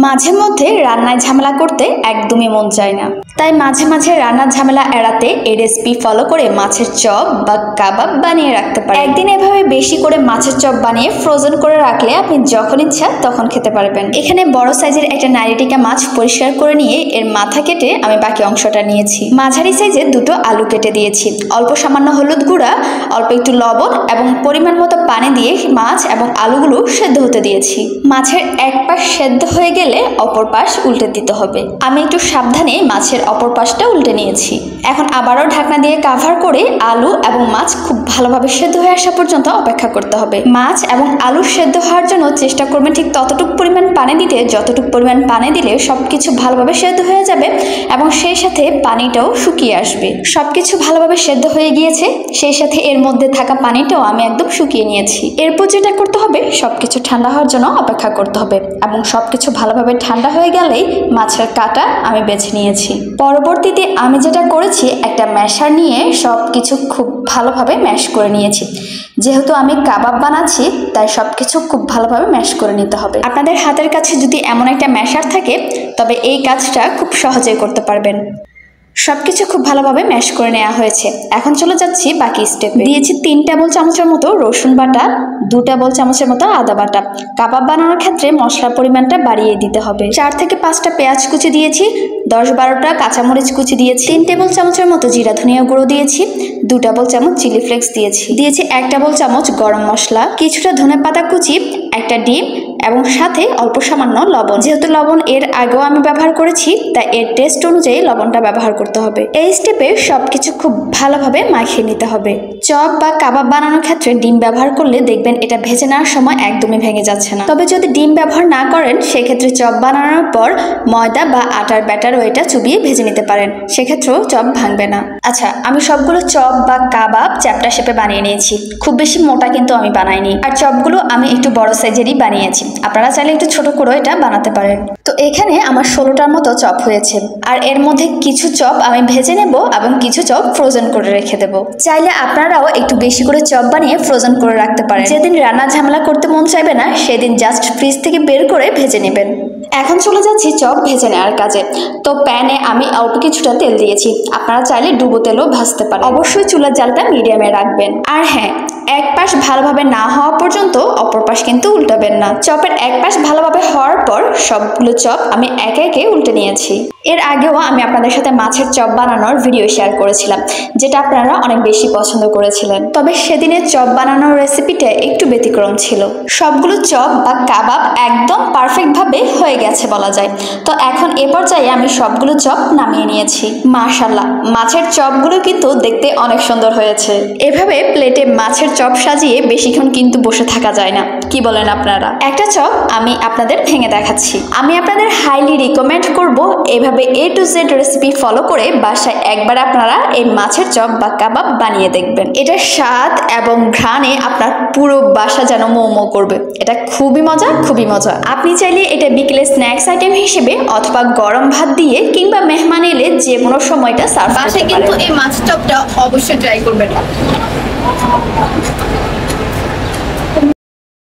মাঝে মধ্যে রান্নায় ঝামেলা করতে একদমই মন চায় না, তাই মাঝে মাঝে রান্নার ঝামেলা এড়াতে এই রেসিপি ফলো করে মাছের চপ বা কাবাব বানিয়ে রাখতে পারেন। একদিন এভাবে বেশি করে মাছের চপ বানিয়ে ফ্রোজেন করে রাখলে আপনি যখন ইচ্ছা তখন খেতে পারবেন। এখানে বড় সাইজের একটা নাইরিটিকা মাছ পরিষ্কার করে নিয়ে এর মাথা কেটে আমি বাকি অংশটা নিয়েছি। মাঝারি সাইজের দুটো আলু কেটে দিয়েছি। অল্প সামান্য হলুদ গুঁড়া, অল্প একটু লবণ এবং পরিমাণ মতো পানি দিয়ে মাছ এবং আলুগুলো সেদ্ধ হতে দিয়েছি। মাছের এক পাশ সেদ্ধ হয়ে গেলে অপর পাশ উল্টে দিতে হবে। আমি একটু সাবধানে মাছের অপর পাশটা উল্টে নিয়েছি। এখন আবারও ঢাকনা দিয়ে কাভার করে আলু এবং মাছ খুব ভালোভাবে সেদ্ধ হয়ে আসা পর্যন্ত অপেক্ষা করতে হবে। মাছ এবং আলু সেদ্ধ হওয়ার জন্য চেষ্টা করবেন ঠিক ততটুকু পরিমাণ পানি দিতে যতটুকু পরিমাণ পানি দিলে সবকিছু ভালোভাবে সেদ্ধ হয়ে যাবে এবং সেই সাথে পানিটাও শুকিয়ে আসবে। সবকিছু ভালোভাবে সেদ্ধ হয়ে গিয়েছে, সেই সাথে এর মধ্যে থাকা পানিটাও আমি একদম শুকিয়ে নিয়েছি। এরপর যেটা করতে হবে, সবকিছু ঠান্ডা হওয়ার জন্য অপেক্ষা করতে হবে এবং সবকিছু ভালোভাবে ঠান্ডা হয়ে গেলেই মাছের কাঁটা আমি বেছে নিয়েছি। পরবর্তীতে আমি যেটা করেছি, একটা ম্যাশার নিয়ে সবকিছু খুব ভালোভাবে ম্যাশ করে নিয়েছি। যেহেতু আমি কাবাব বানাচ্ছি তাই সবকিছু খুব ভালোভাবে ম্যাশ করে নিতে হবে। আপনাদের হাতের কাছে যদি এমন একটা ম্যাশার থাকে তবে এই কাজটা খুব সহজেই করতে পারবেন। সবকিছু খুব ভালোভাবে ম্যাশ করে নেওয়া হয়েছে। এখন চলে যাচ্ছি বাকি স্টেপে। দিয়েছি 3 টেবিল চামচের মতো রসুন বাটা, 2 টেবিল চামচের মতো আদা বাটা। কাবাব বানানোর ক্ষেত্রে মশলার পরিমাণটা বাড়িয়ে দিতে হবে। 4 থেকে 5টা পেঁয়াজ কুচি দিয়েছি, 10-12টা কাঁচামরিচ কুচি দিয়েছি, 3 টেবিল চামচের মতো জিরা ধনিয়া গুঁড়ো দিয়েছি, 2 টেবিল চামচ চিলি ফ্লেক্স দিয়েছি, 1 টেবিল চামচ গরম মশলা, কিছুটা ধনেপাতা কুচি, একটা ডিম এবং সাথে অল্প সামান্য লবণ। যেহেতু লবণ এর আগেও আমি ব্যবহার করেছি তাই এর টেস্ট অনুযায়ী লবণটা ব্যবহার করতে হবে। এই স্টেপে সবকিছু খুব ভালোভাবে মাখিয়ে নিতে হবে। চপ বা কাবাব বানানোর ক্ষেত্রে ডিম ব্যবহার করলে দেখবেন এটা ভেজে নেওয়ার সময় একদমই ভেঙে যাচ্ছে না। তবে যদি ডিম ব্যবহার না করেন সেক্ষেত্রে চপ বানানোর পর ময়দা বা আটার ব্যাটারও এটা চুবিয়ে ভেজে নিতে পারেন, সেক্ষেত্রেও চপ ভাঙবে না। আচ্ছা, আমি সবগুলো চপ বা কাবাব চ্যাপ্টা শেপে বানিয়ে নিয়েছি। খুব বেশি মোটা কিন্তু আমি বানাইনি, আর চপগুলো আমি একটু বড় সাইজেরই বানিয়েছি। আপনারা চাইলে একটু ছোট করে এটা বানাতে পারেন। তো এখানে আমার 16টার মতো চপ হয়েছে, আর এর মধ্যে কিছু চপ আমি ভেজে নেব এবং কিছু চপ ফ্রোজেন করে রেখে দেব। চাইলে আপনারাও একটু বেশি করে চপ বানিয়ে ফ্রোজেন করে রাখতে পারেন। যেদিন রান্না ঝামেলা করতে মন চাইবে না সেদিন জাস্ট ফ্রিজ থেকে বের করে ভেজে নেবেন। এখন চলে যাচ্ছি চপ ভেজে নেওয়ার কাজে। তো প্যানে আমি অল্প কিছুটা তেল দিয়েছি, আপনারা চাইলে ডুবো তেলও ভাজতে পারেন। অবশ্যই চুলার জালটা মিডিয়ামে রাখবেন। আর হ্যাঁ, এক পাশ ভালোভাবে না হওয়া পর্যন্ত অপর পাশ কিন্তু উল্টাবেন না। চপের এক পাশ ভালোভাবে হওয়ার পর সবগুলো চপ আমি একে একে উল্টে নিয়েছি। এর আগেও আমি আপনাদের সাথে মাছের চপ বানানোর ভিডিও শেয়ার করেছিলাম, যেটা আপনারা অনেক বেশি পছন্দ করেছিলেন। তবে সেদিনের চপ বানানোর রেসিপিটা একটু ব্যতিক্রম ছিল। সবগুলো চপ বা কাবাব একদম পারফেক্টভাবে হয়ে গেছে বলা যায়। তো এখন এ পর্যায়ে আমি সবগুলো চপ নামিয়ে নিয়েছি। মাশাআল্লাহ, মাছের চপগুলো কিন্তু দেখতে অনেক সুন্দর হয়েছে। এভাবে প্লেটে মাছের চপ সাজিয়ে বেশিক্ষণ কিন্তু বসে থাকা যায় না, কি বলেন আপনারা? একটা চপ আমি আপনাদের ভেঙে দেখাচ্ছি। আমি আপনাদের হাইলি রিকমেন্ড করব এভাবে A to Z recipe follow করে বাসায় একবার আপনারা এই মাছের চপ বা কাবাব বানিয়ে দেখবেন। এটার স্বাদ এবং ঘ্রাণে আপনার পুরো বাসা যেন মৌমৌ করবে। এটা খুবই মজা, খুবই মজা। আপনি চাইলে এটা বিকেলে স্ন্যাক্স আইটেম হিসেবে অথবা গরম ভাত দিয়ে কিংবা মেহমান এলে যে কোনো সময়টা সার্ভ করতে পারেন। বাসায় কিন্তু এই মাছের চপটা অবশ্যই ট্রাই করবেন।